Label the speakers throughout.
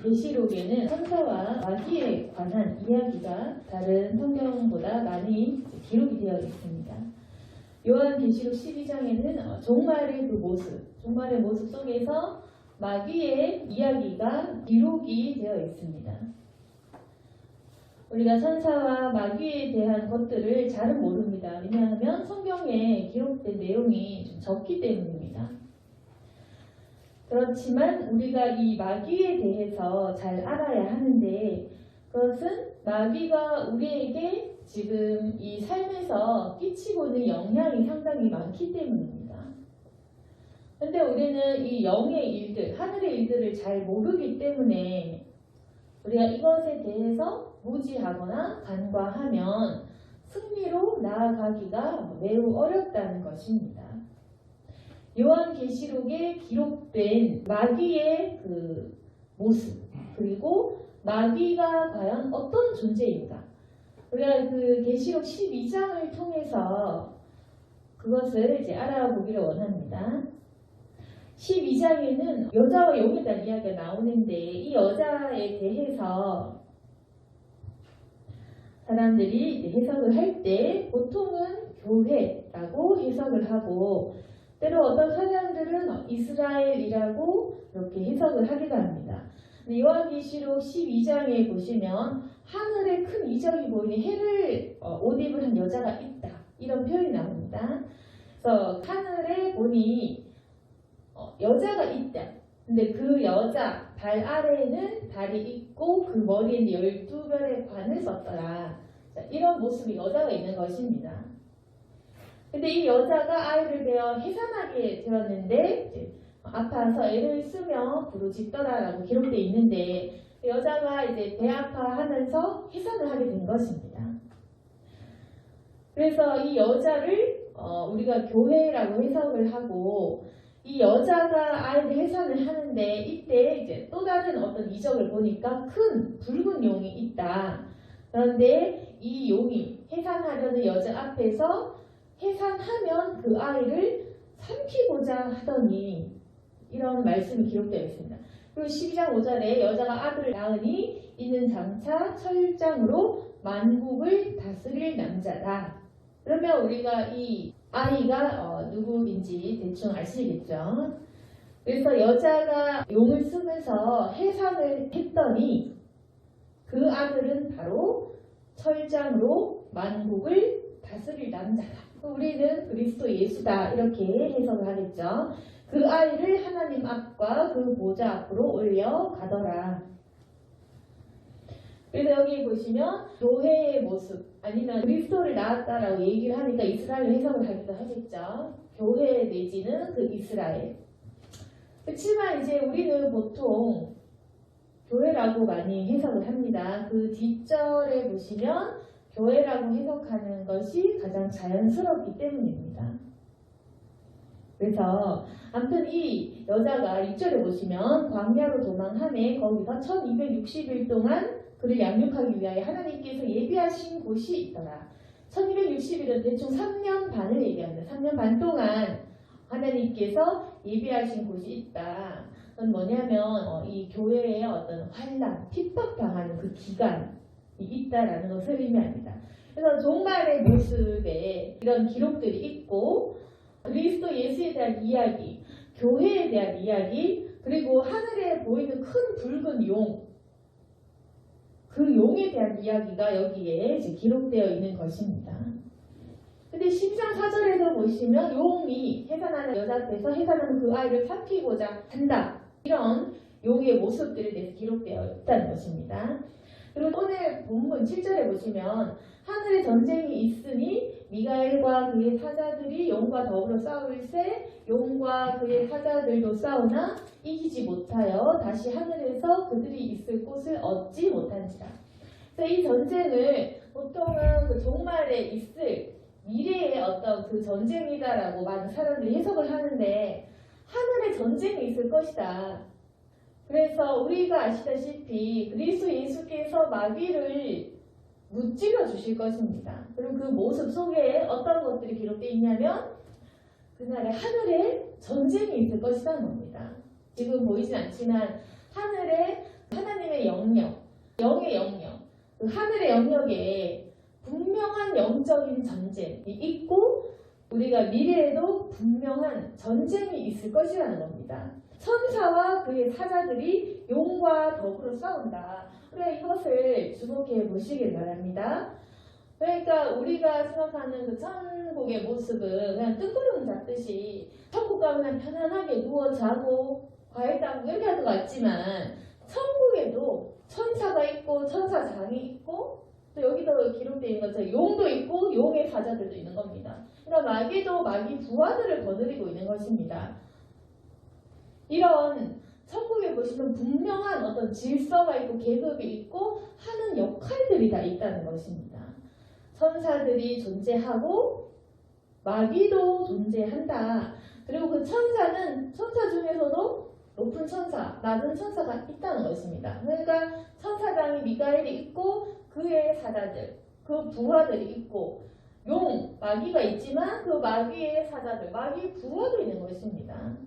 Speaker 1: 계시록에는 천사와 마귀에 관한 이야기가 다른 성경보다 많이 기록이 되어 있습니다. 요한계시록 12장에는 종말의 종말의 모습 속에서 마귀의 이야기가 기록이 되어 있습니다. 우리가 천사와 마귀에 대한 것들을 잘은 모릅니다. 왜냐하면 성경에 기록된 내용이 좀 적기 때문입니다. 그렇지만 우리가 이 마귀에 대해서 잘 알아야 하는데, 그것은 마귀가 우리에게 지금 이 삶에서 끼치고 있는 영향이 상당히 많기 때문입니다. 그런데 우리는 이 영의 일들, 하늘의 일들을 잘 모르기 때문에 우리가 이것에 대해서 무지하거나 간과하면 승리로 나아가기가 매우 어렵다는 것입니다. 요한계시록에 기록된 마귀의 그 모습, 그리고 마귀가 과연 어떤 존재인가, 우리가 그 계시록 12장을 통해서 그것을 이제 알아보기를 원합니다. 12장에는 여자와 용에 대한 이야기가 나오는데, 이 여자에 대해서 사람들이 해석을 할 때 보통은 교회라고 해석을 하고, 때로 어떤 사람들은 이스라엘이라고 이렇게 해석을 하기도 합니다. 요한계시록 12장에 보시면 하늘에 큰 이적이 보이는 해를 옷 입은 한 여자가 있다, 이런 표현이 나옵니다. 그래서 하늘에 보니 여자가 있다. 근데 그 여자 발 아래에는 달이 있고 그 머리에는 12별의 관을 썼더라. 이런 모습의 여자가 있는 것입니다. 근데 이 여자가 아이를 베어 해산하게 되었는데 아파서 애를 쓰며 부르짖더라라고 기록되어 있는데, 여자가 이제 배 아파하면서 해산을 하게 된 것입니다. 그래서 이 여자를 우리가 교회라고 해석을 하고, 이 여자가 아이를 해산을 하는데 이때 이제 또 다른 어떤 이적을 보니까 큰 붉은 용이 있다. 그런데 이 용이 해산하려는 여자 앞에서 해산하면 그 아이를 삼키고자 하더니, 이런 말씀이 기록되어 있습니다. 그리고 12장 5절에 여자가 아들을 낳으니 이는 장차 철장으로 만국을 다스릴 남자다. 그러면 우리가 이 아이가 누구인지 대충 아시겠죠? 그래서 여자가 용을 쓰면서 해산을 했더니 그 아들은 바로 철장으로 만국을 다스릴 남자다. 우리는 그리스도 예수다, 이렇게 해석을 하겠죠. 그 아이를 하나님 앞과 그 보좌 앞으로 올려가더라. 그래서 여기 보시면 교회의 모습, 아니면 그리스도를 낳았다라고 얘기를 하니까 이스라엘 해석을 하기도 하겠죠. 교회 내지는 그 이스라엘. 그렇지만 이제 우리는 보통 교회라고 많이 해석을 합니다. 그 뒷절에 보시면 교회라고 해석하는 것이 가장 자연스럽기 때문입니다. 그래서 아무튼 이 여자가 6절에 보시면 광야로 도망하며 거기서 1260일 동안 그를 양육하기 위하여 하나님께서 예비하신 곳이 있더라. 1260일은 대충 3년 반을 얘기합니다. 3년 반 동안 하나님께서 예비하신 곳이 있다. 그건 뭐냐면 이 교회의 어떤 환난, 핍박당하는 그 기간이 있다라는 것을 의미합니다. 그래서 종말의 모습에 이런 기록들이 있고, 그리스도 예수에 대한 이야기, 교회에 대한 이야기, 그리고 하늘에 보이는 큰 붉은 용, 그 용에 대한 이야기가 여기에 이제 기록되어 있는 것입니다. 근데 12장 4절에도 보시면 용이 해산하는 여자 앞에서 해산하는 그 아이를 삼키고자 한다. 이런 용의 모습들에 대해서 기록되어 있다는 것입니다. 그리고 오늘 본문 7절에 보시면 하늘에 전쟁이 있으니 미가엘과 그의 사자들이 용과 더불어 싸울세 용과 그의 사자들도 싸우나 이기지 못하여 다시 하늘에서 그들이 있을 곳을 얻지 못한지라. 그래서 이 전쟁을 보통은 그 종말에 있을 미래의 어떤 그 전쟁이다라고 많은 사람들이 해석을 하는데, 하늘에 전쟁이 있을 것이다. 그래서 우리가 아시다시피 그리스도 예수께서 마귀를 무찔러 주실 것입니다. 그리고 그 모습 속에 어떤 것들이 기록되어 있냐면 그날에 하늘에 전쟁이 있을 것이라는 겁니다. 지금 보이진 않지만 하늘에 하나님의 영역, 영의 영역, 그 하늘의 영역에 분명한 영적인 전쟁이 있고 우리가 미래에도 분명한 전쟁이 있을 것이라는 겁니다. 천사와 그의 사자들이 용과 더불어 싸운다. 우리가 이것을 주목해 보시길 바랍니다. 그러니까 우리가 생각하는 그 천국의 모습은 그냥 뜬구름 잡듯이 천국 가면 그냥 편안하게 누워 자고 과일 따고 이렇게 할 것 같지만 천국에도 천사가 있고 천사장이 있고 또 여기도 기록되어 있는 것처럼 용도 있고 용의 사자들도 있는 겁니다. 그러니까 마귀도 마귀 부하들을 거느리고 있는 것입니다. 이런 천국에 보시면 분명한 어떤 질서가 있고 계급이 있고 하는 역할들이 다 있다는 것입니다. 천사들이 존재하고 마귀도 존재한다. 그리고 그 천사는 천사 중에서도 높은 천사, 낮은 천사가 있다는 것입니다. 그러니까 천사장이 미가엘이 있고 그의 사자들, 그 부하들이 있고 용, 마귀가 있지만 그 마귀의 사자들, 마귀 부하도 있는 것입니다.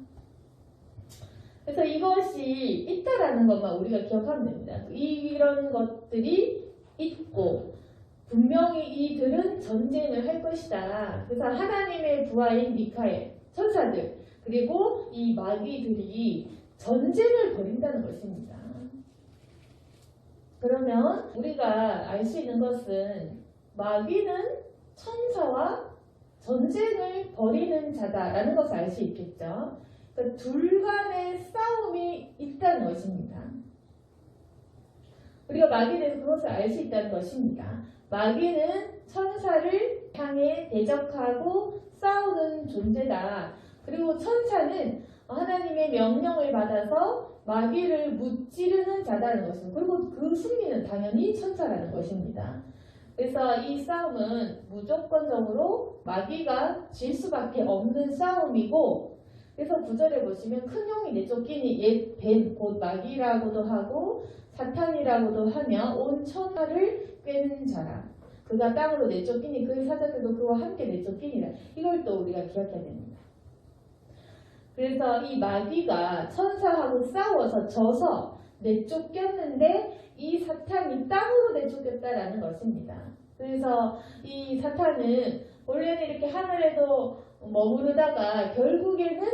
Speaker 1: 그래서 이것이 있다라는 것만 우리가 기억하면 됩니다. 이런 것들이 있고 분명히 이들은 전쟁을 할 것이다. 그래서 하나님의 부하인 미카엘, 천사들, 그리고 이 마귀들이 전쟁을 벌인다는 것입니다. 그러면 우리가 알 수 있는 것은 마귀는 천사와 전쟁을 벌이는 자다라는 것을 알 수 있겠죠. 그러니까 둘 간의 싸움이 있다는 것입니다. 우리가 마귀에 대해서 그것을 알 수 있다는 것입니다. 마귀는 천사를 향해 대적하고 싸우는 존재다. 그리고 천사는 하나님의 명령을 받아서 마귀를 무찌르는 자다는 것입니다. 그리고 그 승리는 당연히 천사라는 것입니다. 그래서 이 싸움은 무조건적으로 마귀가 질 수밖에 없는 싸움이고, 그래서 9절에 보시면 큰 용이 내쫓기니 옛 뱀 곧 마귀라고도 하고 사탄이라고도 하며 온 천하를 꿰는 자라. 그가 땅으로 내쫓기니 그의 사자들도 그와 함께 내쫓기니라. 이걸 또 우리가 기억해야 됩니다. 그래서 이 마귀가 천사하고 싸워서 져서 내쫓겼는데 이 사탄이 땅으로 내쫓겼다라는 것입니다. 그래서 이 사탄은 원래는 이렇게 하늘에도 머무르다가 결국에는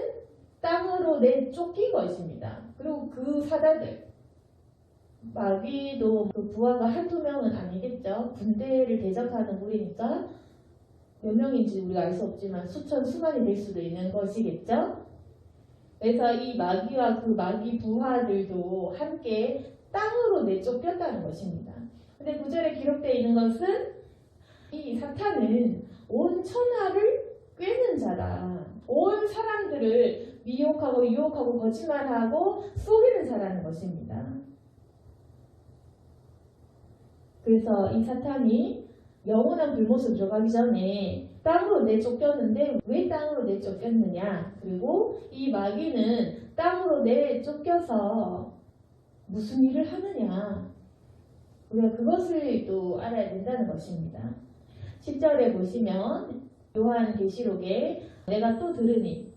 Speaker 1: 땅으로 내쫓긴 것입니다. 그리고 그 사자들, 마귀도 그 부하가 한두 명은 아니겠죠. 군대를 대적하는 무리니까 몇 명인지 우리가 알 수 없지만 수천 수만이 될 수도 있는 것이겠죠. 그래서 이 마귀와 그 마귀 부하들도 함께 땅으로 내쫓겼다는 것입니다. 근데 9절에 기록되어 있는 것은 이 사탄은 온 천하를 꿰는 자다. 온 사람들을 미혹하고 유혹하고 거짓말하고 속이는 자라는 것입니다. 그래서 이 사탄이 영원한 불못으로 들어가기 전에 땅으로 내쫓겼는데 왜 땅으로 내쫓겼느냐? 그리고 이 마귀는 땅으로 내쫓겨서 무슨 일을 하느냐? 우리가 그것을 또 알아야 된다는 것입니다. 10절에 보시면 요한계시록에 내가 또 들으니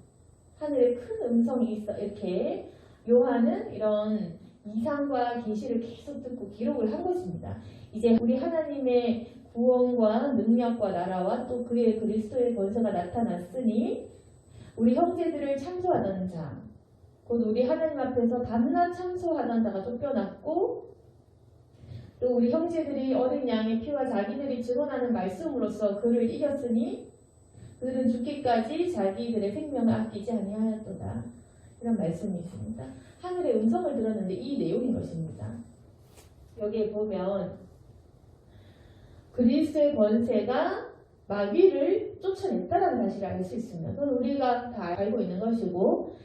Speaker 1: 하늘에 큰 음성이 있어. 이렇게 요한은 이런 이상과 계시를 계속 듣고 기록을 한 것입니다. 이제 우리 하나님의 구원과 능력과 나라와 또 그의 그리스도의 권세가 나타났으니 우리 형제들을 참소하던 자, 곧 우리 하나님 앞에서 밤낮 참소하던 자가 쫓겨났고 또 우리 형제들이 어린 양의 피와 자기들이 증언하는 말씀으로써 그를 이겼으니 그들은 죽기까지 자기들의 생명을 아끼지 아니하였도다. 이런 말씀이 있습니다. 하늘의 음성을 들었는데 이 내용인 것입니다. 여기에 보면 그리스도의 권세가 마귀를 쫓아냈다라는 사실을 알 수 있습니다. 그건 우리가 다 알고 있는 것이고,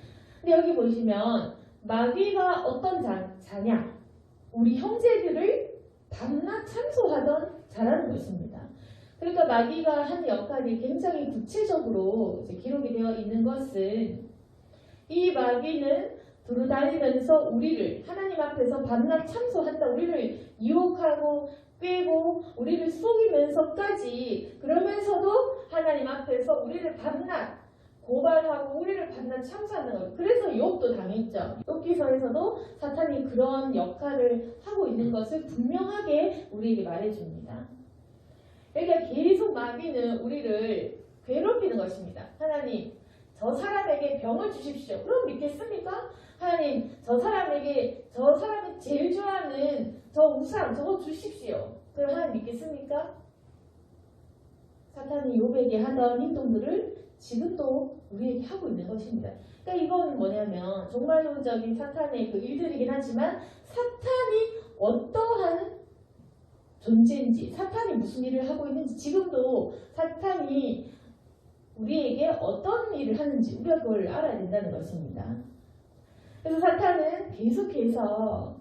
Speaker 1: 근데 여기 보시면 마귀가 어떤 자냐? 우리 형제들을 밤낮 참소하던 자라는 것입니다. 그러니까 마귀가 하는 역할이 굉장히 구체적으로 이제 기록이 되어 있는 것은 이 마귀는 두루다니면서 우리를 하나님 앞에서 밤낮 참소한다. 우리를 유혹하고 꿰고 우리를 속이면서까지 그러면서도 하나님 앞에서 우리를 밤낮 고발하고 우리를 반드시 참사하는 거예요. 그래서 욥도 당했죠. 욥기서에서도 사탄이 그런 역할을 하고 있는 것을 분명하게 우리에게 말해줍니다. 그러니까 계속 마귀는 우리를 괴롭히는 것입니다. 하나님, 저 사람에게 병을 주십시오. 그럼 믿겠습니까? 하나님, 저 사람이 제일 좋아하는 저 우상 저거 주십시오. 그럼 하나님 믿겠습니까? 사탄이 욥에게 하던 행동들을 지금도 우리에게 하고 있는 것입니다. 그러니까 이건 뭐냐면 종말론적인 사탄의 그 일들이긴 하지만 사탄이 어떠한 존재인지, 사탄이 무슨 일을 하고 있는지, 지금도 사탄이 우리에게 어떤 일을 하는지 우리가 그걸 알아야 된다는 것입니다. 그래서 사탄은 계속해서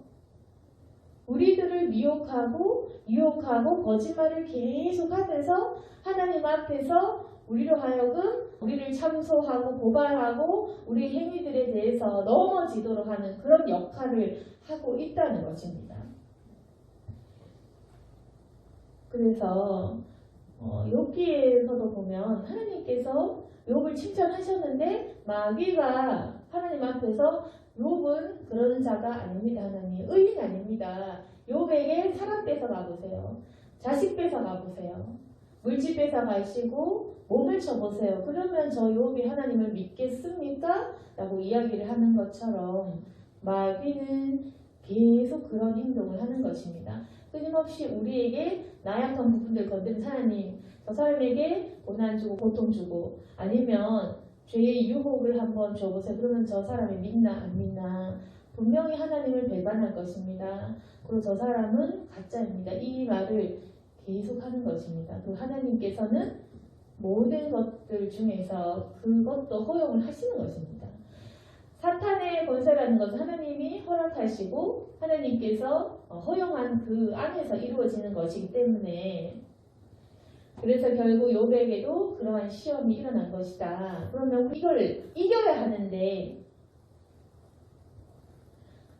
Speaker 1: 우리들을 유혹하고 거짓말을 계속하면서 하나님 앞에서 우리로 하여금 우리를 참소하고 고발하고 우리 행위들에 대해서 넘어지도록 하는 그런 역할을 하고 있다는 것입니다. 그래서 욥기에서도 보면 하나님께서 욥을 칭찬하셨는데 마귀가 하나님 앞에서 욥은 그런 자가 아닙니다. 하나님 의인 아닙니다. 욥에게 사람 뺏어가 보세요. 자식 뺏어가 보세요. 물질 뺏어가시고 몸을 쳐보세요. 그러면 저 욥이 하나님을 믿겠습니까? 라고 이야기를 하는 것처럼 마귀는 계속 그런 행동을 하는 것입니다. 끊임없이 우리에게 나약한 부분들 건드린 하나님, 저 사람에게 고난 주고 고통 주고 아니면 죄의 유혹을 한번 줘보세요. 그러면 저 사람이 믿나 안 믿나 분명히 하나님을 배반할 것입니다. 그리고 저 사람은 가짜입니다. 이 말을 계속하는 것입니다. 그 하나님께서는 모든 것들 중에서 그것도 허용을 하시는 것입니다. 사탄의 권세라는 것은 하나님이 허락하시고 하나님께서 허용한 그 안에서 이루어지는 것이기 때문에 그래서 결국 욥에게도 그러한 시험이 일어난 것이다. 그러면 이걸 이겨야 하는데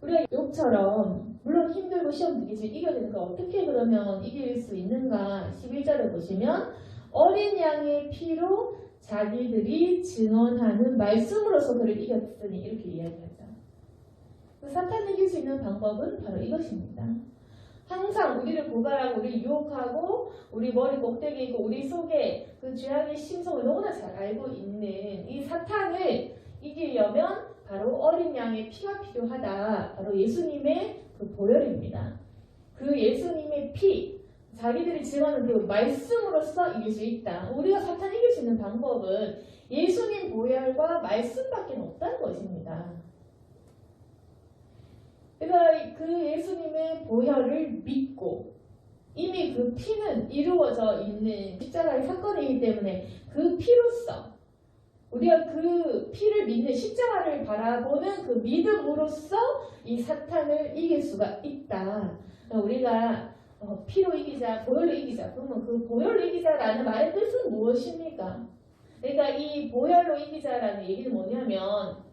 Speaker 1: 우리가 욥처럼 물론 힘들고 시험 들이지 이겨야 되는가 어떻게 그러면 이길 수 있는가 11절에 보시면 어린 양의 피로 자기들이 증언하는 말씀으로서 그를 이겼으니 이렇게 이야기하죠. 사탄을 이길 수 있는 방법은 바로 이것입니다. 항상 우리를 고발하고 우리를 유혹하고 우리 머리 꼭대기에 있고 우리 속에 그 죄악의 심성을 너무나 잘 알고 있는 이 사탄을 이기려면 바로 어린 양의 피가 필요하다. 바로 예수님의 그 보혈입니다. 그 예수님의 피, 자기들이 증언하는 그 말씀으로서 이길 수 있다. 우리가 사탄을 이길 수 있는 방법은 예수님 보혈과 말씀밖에 없다는 것입니다. 그래서 그 예수님의 보혈을 믿고 이미 그 피는 이루어져 있는 십자가의 사건이기 때문에 그 피로써 우리가 그 피를 믿는 십자가를 바라보는 그 믿음으로써 이 사탄을 이길 수가 있다. 우리가 피로 이기자, 보혈로 이기자. 그러면 그 보혈로 이기자라는 말의 뜻은 무엇입니까? 그러니까 이 보혈로 이기자라는 얘기는 뭐냐면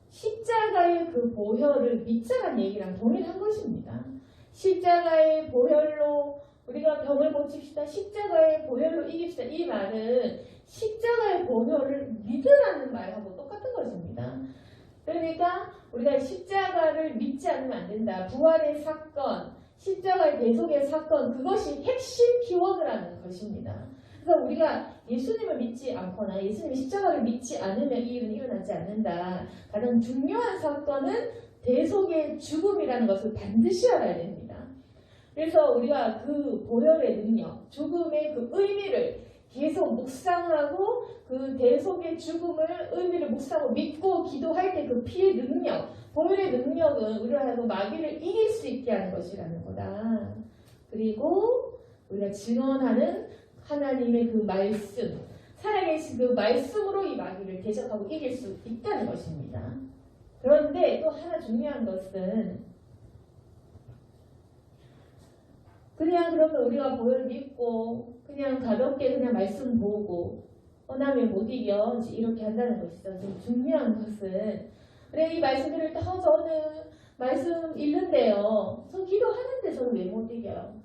Speaker 1: 십자가의 그 보혈을 믿자라는 얘기랑 동일한 것입니다. 십자가의 보혈로 우리가 병을 고칩시다. 십자가의 보혈로 이깁시다. 이 말은 십자가의 보혈을 믿으라는 말하고 똑같은 것입니다. 그러니까 우리가 십자가를 믿지 않으면 안 된다. 부활의 사건, 십자가의 대속의 사건, 그것이 핵심 키워드라는 것입니다. 그래서 우리가 예수님을 믿지 않거나 예수님의 십자가를 믿지 않으면 이 일은 일어나지 않는다. 가장 중요한 사건은 대속의 죽음이라는 것을 반드시 알아야 됩니다. 그래서 우리가 그 보혈의 능력, 죽음의 그 의미를 계속 묵상하고 그 대속의 죽음을 의미를 묵상하고 믿고 기도할 때 그 피의 능력, 보혈의 능력은 우리가 하여금 마귀를 이길 수 있게 하는 것이라는 거다. 그리고 우리가 증언하는 하나님의 그 말씀, 살아계신 그 말씀으로 이 마귀를 대적하고 이길 수 있다는 것입니다. 그런데 또 하나 중요한 것은 그냥 그러면 우리가 보혈 믿고 그냥 가볍게 그냥 말씀 보고 나 왜 못 이겨? 이렇게 한다는 것이죠. 좀 중요한 것은 그래 이 말씀 들을 때 저는 말씀 읽는데요. 저 기도하는데 저는 왜 못 이겨요?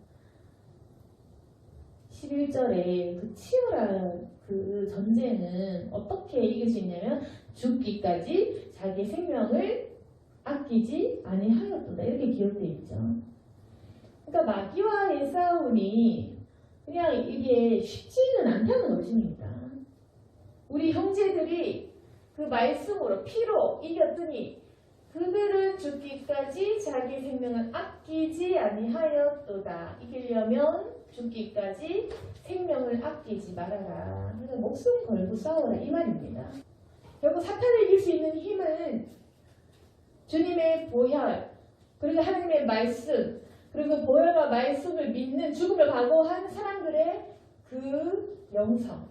Speaker 1: 11절에 그 치유라는 그 전제는 어떻게 이길 수 있냐면 죽기까지 자기 생명을 아끼지 아니하였도다. 이렇게 기록되어 있죠. 그러니까 마귀와의 싸움이 그냥 이게 쉽지는 않다는 것입니다. 우리 형제들이 그 말씀으로 피로 이겼더니 그들은 죽기까지 자기 생명을 아끼지 아니하였도다. 이기려면 죽기까지 생명을 아끼지 말아라. 그래서 목숨 걸고 싸워라 이 말입니다. 결국 사탄을 이길 수 있는 힘은 주님의 보혈, 그리고 하나님의 말씀, 그리고 보혈과 말씀을 믿는 죽음을 각오한 사람들의 그 영성,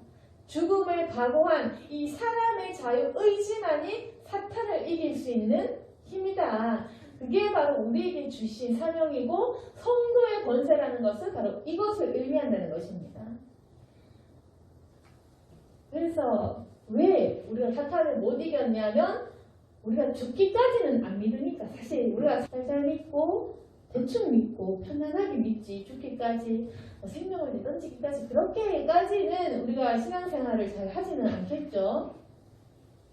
Speaker 1: 죽음을 각오한 이 사람의 자유 의지만이 사탄을 이길 수 있는 힘이다. 그게 바로 우리에게 주신 사명이고 성도의 권세라는 것은 바로 이것을 의미한다는 것입니다. 그래서 왜 우리가 사탄을 못 이겼냐면 우리가 죽기까지는 안 믿으니까. 사실 우리가 살살 믿고 대충 믿고 편안하게 믿지 죽기까지 생명을 내던지기까지 그렇게까지는 우리가 신앙생활을 잘 하지는 않겠죠.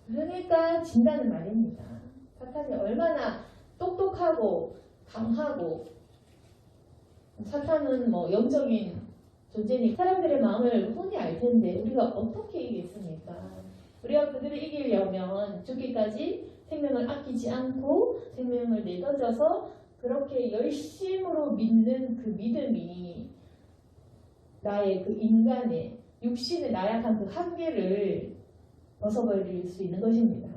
Speaker 1: 그러니까 진다는 말입니다. 사탄이 얼마나 똑똑하고 강하고, 사탄은 영적인 존재니 사람들의 마음을 훤히 알 텐데 우리가 어떻게 이기겠습니까? 우리가 그들을 이기려면 죽기까지 생명을 아끼지 않고 생명을 내던져서 그렇게 열심으로 믿는 그 믿음이 나의 그 인간의 육신의 나약한 그 한계를 벗어버릴 수 있는 것입니다.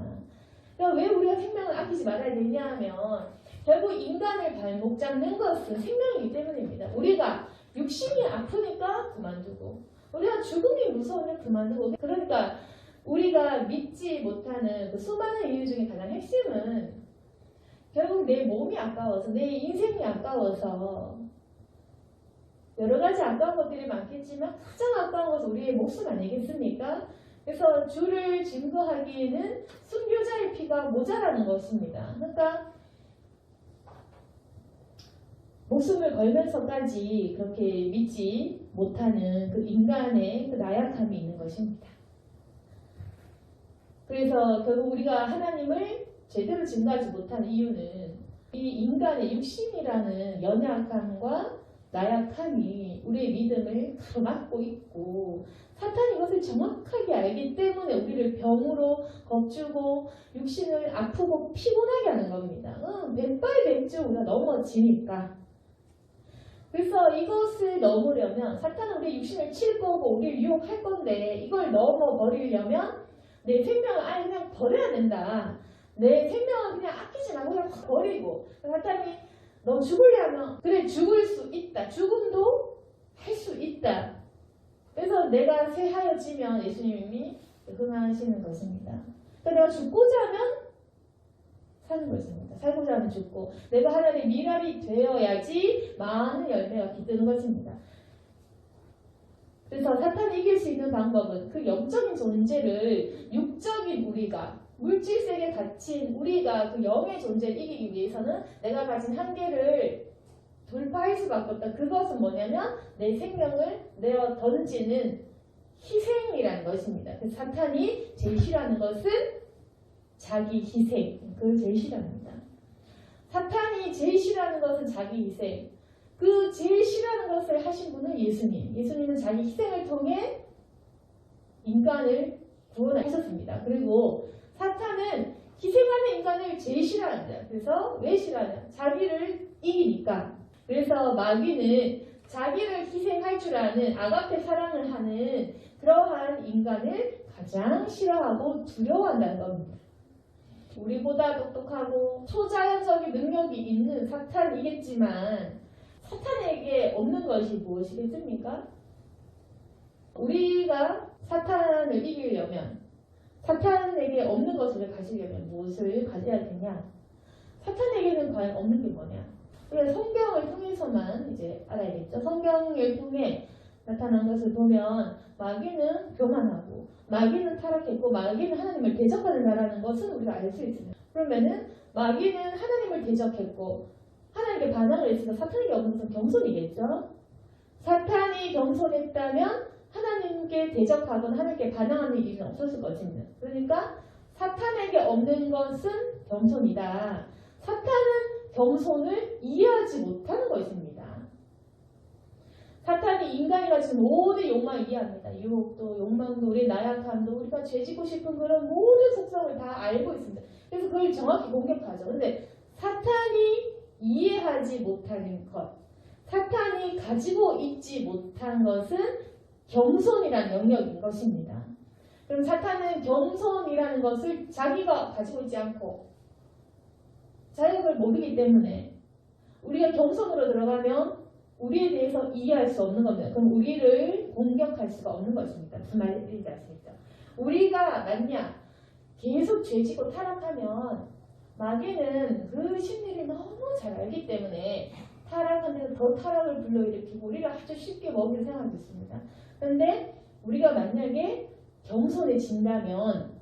Speaker 1: 그러니까 왜 우리가 생명을 아끼지 말아야 되냐 하면 결국 인간을 발목 잡는 것은 생명이기 때문입니다. 우리가 육신이 아프니까 그만두고, 우리가 죽음이 무서우면 그만두고, 그러니까 우리가 믿지 못하는 그 수많은 이유 중에 가장 핵심은 결국 내 몸이 아까워서, 내 인생이 아까워서, 여러 가지 아까운 것들이 많겠지만 가장 아까운 것은 우리의 목숨 아니겠습니까? 그래서 주를 증거하기에는 순교자의 피가 모자라는 것입니다. 그러니까 목숨을 걸면서까지 그렇게 믿지 못하는 그 인간의 그 나약함이 있는 것입니다. 그래서 결국 우리가 하나님을 제대로 증거하지 못한 이유는 이 인간의 육신이라는 연약함과 나약함이 우리의 믿음을 가로막고 있고, 사탄이 이것을 정확하게 알기 때문에 우리를 병으로 겁주고 육신을 아프고 피곤하게 하는 겁니다. 백발백중 우리가 넘어지니까. 그래서 이것을 넘으려면 사탄은 우리의 육신을 칠 거고 우리를 유혹할 건데, 이걸 넘어버리려면 내 생명을 아예 그냥 버려야 된다. 내 생명을 그냥 아끼지 말고 그냥 버리고, 사탄이 너 죽으려면 그래 죽을 수 있다. 죽음도 할 수 있다. 그래서 내가 새하여지면 예수님이 흥하시는 것입니다. 그러니까 내가 죽고자 하면 사는 것입니다. 살고자 하면 죽고, 내가 하나님의 미랄이 되어야지 많은 열매가 깃드는 것입니다. 그래서 사탄이 이길 수 있는 방법은 그 영적인 존재를 육적인 우리가, 물질세계에 갇힌 우리가 그 영의 존재를 이기기 위해서는 내가 가진 한계를 돌파할 수밖에 없다. 그것은 뭐냐면 내 생명을 내어 던지는 희생이라는 것입니다. 그래서 사탄이 제일 싫어하는 것은 자기 희생. 그걸 제일 싫어합니다. 사탄이 제일 싫어하는 것은 자기 희생. 그 제일 싫어하는 것을 하신 분은 예수님. 예수님은 자기 희생을 통해 인간을 구원하셨습니다. 그리고 사탄은 희생하는 인간을 제일 싫어한다. 그래서 왜 싫어하냐? 자기를 이기니까. 그래서 마귀는 자기를 희생할 줄 아는 아가페 사랑을 하는 그러한 인간을 가장 싫어하고 두려워한다는 겁니다. 우리보다 똑똑하고 초자연적인 능력이 있는 사탄이겠지만 사탄에게 없는 것이 무엇이겠습니까? 우리가 사탄을 이기려면, 사탄에게 없는 것을 가지려면 무엇을 가져야 되냐? 사탄에게는 과연 없는 게 뭐냐? 우리가 성경을 통해서만 이제 알아야겠죠. 성경을 통해 나타난 것을 보면 마귀는 교만하고, 마귀는 타락했고, 마귀는 하나님을 대적하는 자라는 것은 우리가 알 수 있습니다. 그러면은 마귀는 하나님을 대적했고 하나님께 반항을 했으니까 사탄에게 없는 것은 겸손이겠죠. 사탄이 겸손했다면 하나님께 대적하거나 하나님께 반항하는 일은 없었을 것입니다. 그러니까 사탄에게 없는 것은 겸손이다. 사탄은 겸손을 이해하지 못하는 것입니다. 사탄이 인간이 가진 모든 욕망을 이해합니다. 유혹도, 욕망도, 우리의 나약함도, 우리가 죄짓고 싶은 그런 모든 속성을 다 알고 있습니다. 그래서 그걸 정확히 공격하죠. 근데 사탄이 이해하지 못하는 것, 사탄이 가지고 있지 못한 것은 겸손이라는 영역인 것입니다. 그럼 사탄은 겸손이라는 것을 자기가 가지고 있지 않고 자기가 그걸 모르기 때문에 우리가 겸손으로 들어가면 우리에 대해서 이해할 수 없는 겁니다. 그럼 우리를 공격할 수가 없는 것입니다. 무슨 말인지 아시겠죠? 우리가 만약 계속 죄지고 타락하면 마귀는 그 심리를 너무 잘 알기 때문에 타락한 데서 더 타락을 불러일으키고 우리를 아주 쉽게 먹이를 생각할 수 있습니다. 그런데 우리가 만약에 겸손해진다면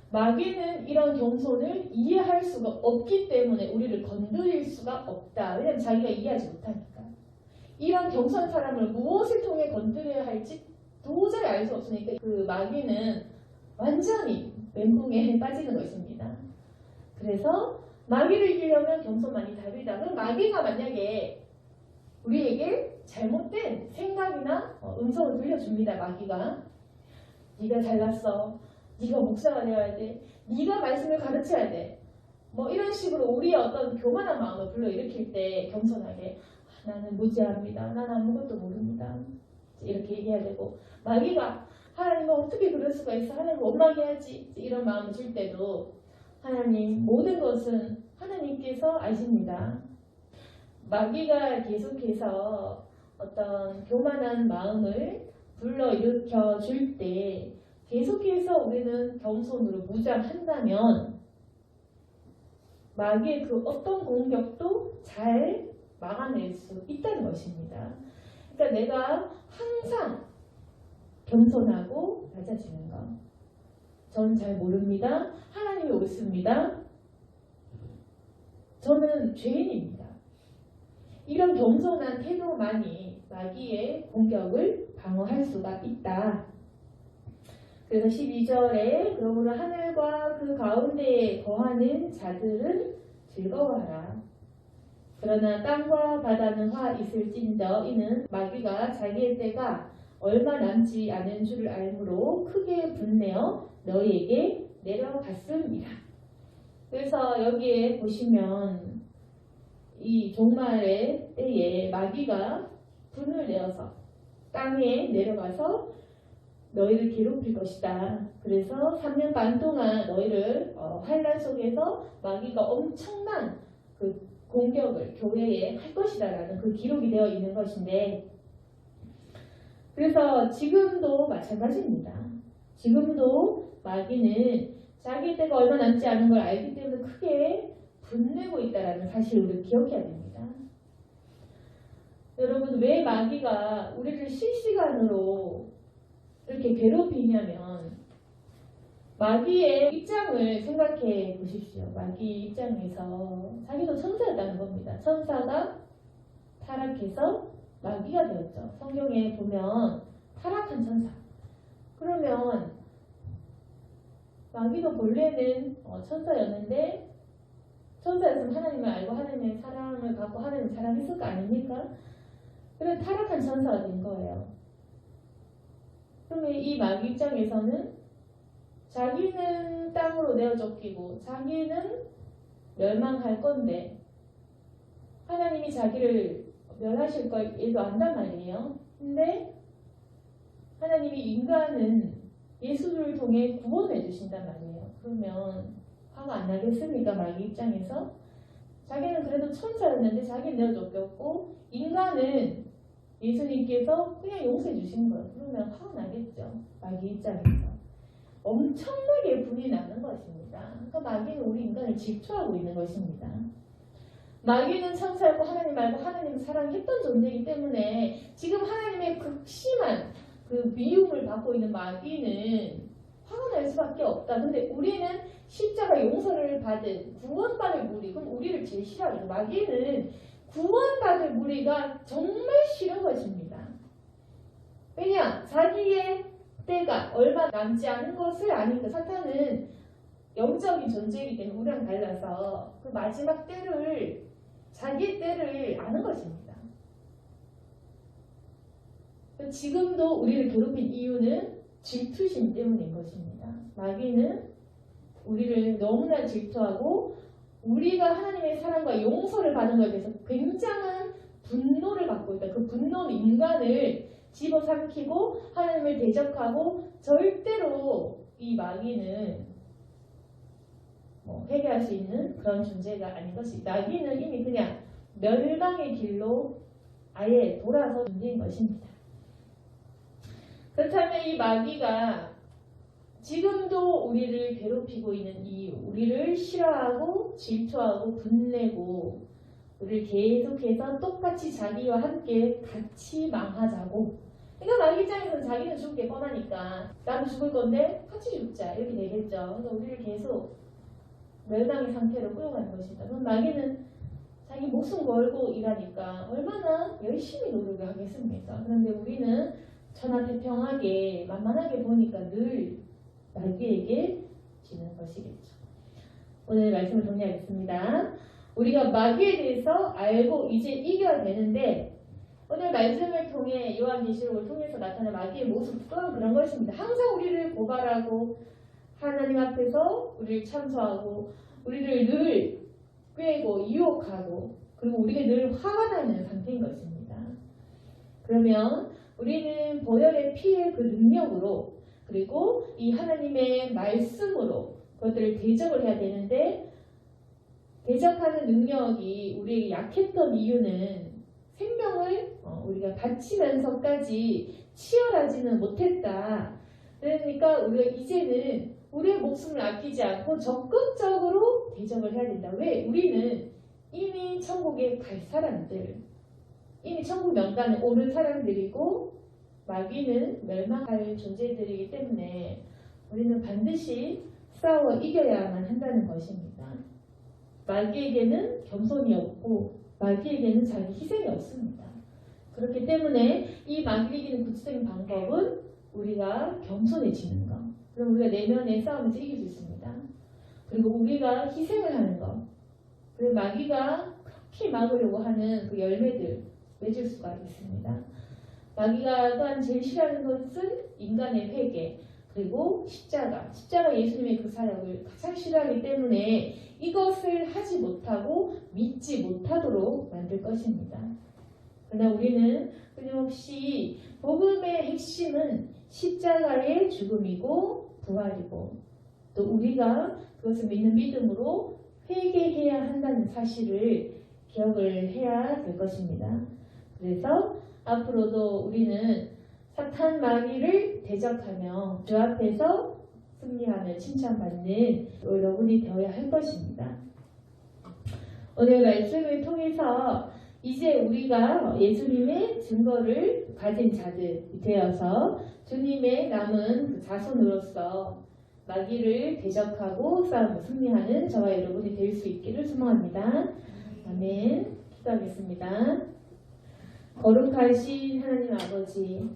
Speaker 1: 마귀는 이런 겸손을 이해할 수가 없기 때문에 우리를 건드릴 수가 없다. 왜냐하면 자기가 이해하지 못하니까. 이런 겸손한 사람을 무엇을 통해 건드려야 할지 도저히 알 수 없으니까 그 마귀는 완전히 멘붕에 빠지는 것입니다. 그래서 마귀를 이기려면 겸손만이 답이다. 그럼 마귀가 만약에 우리에게 잘못된 생각이나 음성을 들려줍니다. 마귀가 네가 잘났어. 네가 목사가 되어야 돼. 네가 말씀을 가르쳐야 돼. 뭐 이런 식으로 우리의 어떤 교만한 마음을 불러일으킬 때 겸손하게 나는 무지합니다. 나는 아무것도 모릅니다. 이렇게 얘기해야 되고 마귀가 하나님은 어떻게 그럴 수가 있어. 하나님 원망해야지. 이런 마음을 줄 때도 하나님 모든 것은 하나님께서 아십니다. 마귀가 계속해서 어떤 교만한 마음을 불러일으켜 줄 때 계속해서 우리는 겸손으로 무장한다면 마귀의 그 어떤 공격도 잘 막아낼 수 있다는 것입니다. 그러니까 내가 항상 겸손하고 낮아지는 것. 저는 잘 모릅니다. 하나님이 옳습니다. 저는 죄인입니다. 이런 겸손한 태도만이 마귀의 공격을 방어할 수가 있다. 그래서 12절에 그러므로 하늘과 그 가운데에 거하는 자들은 즐거워하라. 그러나 땅과 바다는 화 있을진저 이는 마귀가 자기의 때가 얼마 남지 않은 줄을 알므로 크게 분내어 너희에게 내려갔습니다. 그래서 여기에 보시면 이 종말의 때에 마귀가 분을 내어서 땅에 내려가서 너희를 괴롭힐 것이다. 그래서 3년 반 동안 너희를 환난 속에서 마귀가 엄청난 그 공격을 교회에 할 것이다 라는 그 기록이 되어 있는 것인데 그래서 지금도 마찬가지입니다. 지금도 마귀는 자기 때가 얼마 남지 않은 걸 알기 때문에 크게 분내고 있다는 사실을 우리가 기억해야 됩니다. 여러분 왜 마귀가 우리를 실시간으로 이렇게 괴롭히냐면 마귀의 입장을 생각해 보십시오. 마귀 입장에서 자기도 천사였다는 겁니다. 천사가 타락해서 마귀가 되었죠. 성경에 보면 타락한 천사. 그러면 마귀도 본래는 천사였는데 천사였으면 하나님을 알고 하나님의 사랑을 갖고 하나님을 사랑했을 거 아닙니까? 그래서 타락한 천사가 된 거예요. 그러면 이 마귀 입장에서는 자기는 땅으로 내어 쫓기고 자기는 멸망할 건데 하나님이 자기를 멸하실 걸 얘도 안단 말이에요. 근데 하나님이 인간은 예수를 통해 구원해 주신단 말이에요. 그러면 화가 안 나겠습니까? 마귀 입장에서 자기는 그래도 천사였는데 자기는 내어 쫓겼고 인간은 예수님께서 그냥 용서해 주신 거예요. 그러면 화가 나겠죠. 마귀 입장에서. 엄청나게 분이 나는 것입니다. 그러니까 마귀는 우리 인간을 질투하고 있는 것입니다. 마귀는 천사였고 하나님 말고 하나님을 사랑했던 존재이기 때문에 지금 하나님의 극심한 그 미움을 받고 있는 마귀는 화가 날 수밖에 없다. 근데 우리는 십자가 용서를 받은 구원받을 무리, 그럼 우리를 제일 싫어하죠. 마귀는 구원받을 무리가 정말 싫은 것입니다. 왜냐? 자기의 때가 얼마 남지 않은 것을 아니까. 사탄은 영적인 존재이기 때문에 우리랑 달라서 그 마지막 때를, 자기의 때를 아는 것입니다. 지금도 우리를 괴롭힌 이유는 질투심 때문인 것입니다. 마귀는 우리를 너무나 질투하고 우리가 하나님의 사랑과 용서를 받은 것에 대해서 굉장한 분노를 갖고 있다. 그 분노는 인간을 집어삼키고 하나님을 대적하고, 절대로 이 마귀는 회개할 수 있는 그런 존재가 아닌 것이, 마귀는 이미 그냥 멸망의 길로 아예 돌아서 존재인 것입니다. 그렇다면 이 마귀가 지금도 우리를 괴롭히고 있는 이유, 우리를 싫어하고 질투하고 분내고 우리를 계속해서 똑같이 자기와 함께 같이 망하자고. 그러니까 마귀 입장에서는 자기는 죽을 게 뻔하니까 나도 죽을 건데 같이 죽자 이렇게 되겠죠. 그래서 우리를 계속 멸망의 상태로 끌어가는 것입니다. 그럼 마귀는 자기 목숨 걸고 일하니까 얼마나 열심히 노력을 하겠습니까? 그런데 우리는 천하태평하게 만만하게 보니까 늘 마귀에게 지는 것이겠죠. 오늘 말씀을 정리하겠습니다. 우리가 마귀에 대해서 알고 이제 이겨야 되는데, 오늘 말씀을 통해 요한계시록을 통해서 나타난 마귀의 모습 또한 그런 것입니다. 항상 우리를 고발하고 하나님 앞에서 우리를 참소하고 우리를 늘 꾀고 유혹하고, 그리고 우리가 늘 화가 나는 상태인 것입니다. 그러면 우리는 보혈의 피의 그 능력으로, 그리고 이 하나님의 말씀으로 그것들을 대적을 해야 되는데, 대적하는 능력이 우리에게 약했던 이유는 생명을 우리가 바치면서까지 치열하지는 못했다. 그러니까 우리가 이제는 우리의 목숨을 아끼지 않고 적극적으로 대적을 해야 된다. 왜? 우리는 이미 천국에 갈 사람들, 이미 천국 명단에 오른 사람들이고 마귀는 멸망할 존재들이기 때문에 우리는 반드시 싸워 이겨야만 한다는 것입니다. 마귀에게는 겸손이 없고 마귀에게는 자기 희생이 없습니다. 그렇기 때문에 이 마귀를 이기는 구체적인 방법은 우리가 겸손해지는 것. 그럼 우리가 내면의 싸움에서 이길 수 있습니다. 그리고 우리가 희생을 하는 것. 그리고 마귀가 그렇게 막으려고 하는 그 열매들 맺을 수가 있습니다. 마귀가 또한 제일 싫어하는 것은 인간의 회개, 그리고 십자가 예수님의 그 사역을 가장 싫어하기 때문에 이것을 하지 못하고 믿지 못하도록 만들 것입니다. 그러나 우리는 끊임없이 복음의 핵심은 십자가의 죽음이고 부활이고, 또 우리가 그것을 믿는 믿음으로 회개해야 한다는 사실을 기억을 해야 될 것입니다. 그래서 앞으로도 우리는 사탄 마귀를 대적하며 주 앞에서 승리하며 칭찬받는 여러분이 되어야 할 것입니다. 오늘 말씀을 통해서 이제 우리가 예수님의 증거를 가진 자들이 되어서 주님의 남은 그 자손으로서 마귀를 대적하고 싸우고 승리하는 저와 여러분이 될 수 있기를 소망합니다. 아멘. 기도하겠습니다. 거룩하신 하나님 아버지,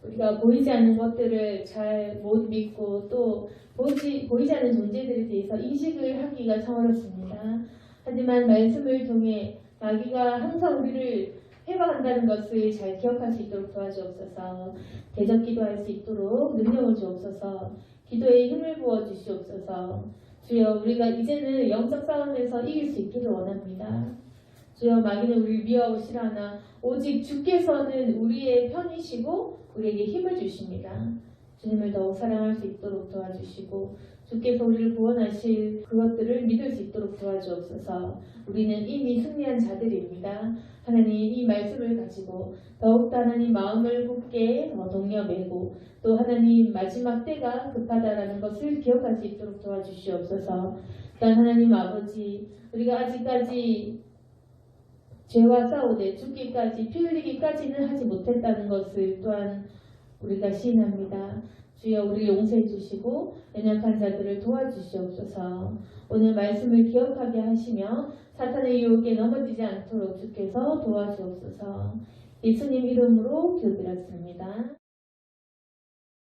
Speaker 1: 우리가 보이지 않는 것들을 잘 못 믿고 또 보이지 않는 존재들에 대해서 인식을 하기가 참 어렵습니다. 하지만 말씀을 통해 마귀가 항상 우리를 해방한다는 것을 잘 기억할 수 있도록 도와주옵소서. 대적 기도할 수 있도록 능력을 주옵소서. 기도에 힘을 부어 주시옵소서. 주여, 우리가 이제는 영적 싸움에서 이길 수 있기를 원합니다. 주여, 마귀는 우리를 미워하고 싫어하나 오직 주께서는 우리의 편이시고 우리에게 힘을 주십니다. 주님을 더욱 사랑할 수 있도록 도와주시고 주께서 우리를 구원하실 그것들을 믿을 수 있도록 도와주옵소서. 우리는 이미 승리한 자들입니다. 하나님, 이 말씀을 가지고 더욱더 하나님 마음을 굳게 동여매고 또 하나님 마지막 때가 급하다라는 것을 기억할 수 있도록 도와주시옵소서. 또한 하나님 아버지, 우리가 아직까지 죄와 싸우되 죽기까지 피 흘리기까지는 하지 못했다는 것을 또한 우리가 시인합니다. 주여, 우리를 용서해 주시고 연약한 자들을 도와주시옵소서. 오늘 말씀을 기억하게 하시며 사탄의 유혹에 넘어지지 않도록 주께서 도와주옵소서. 예수님 이름으로 기도드렸습니다.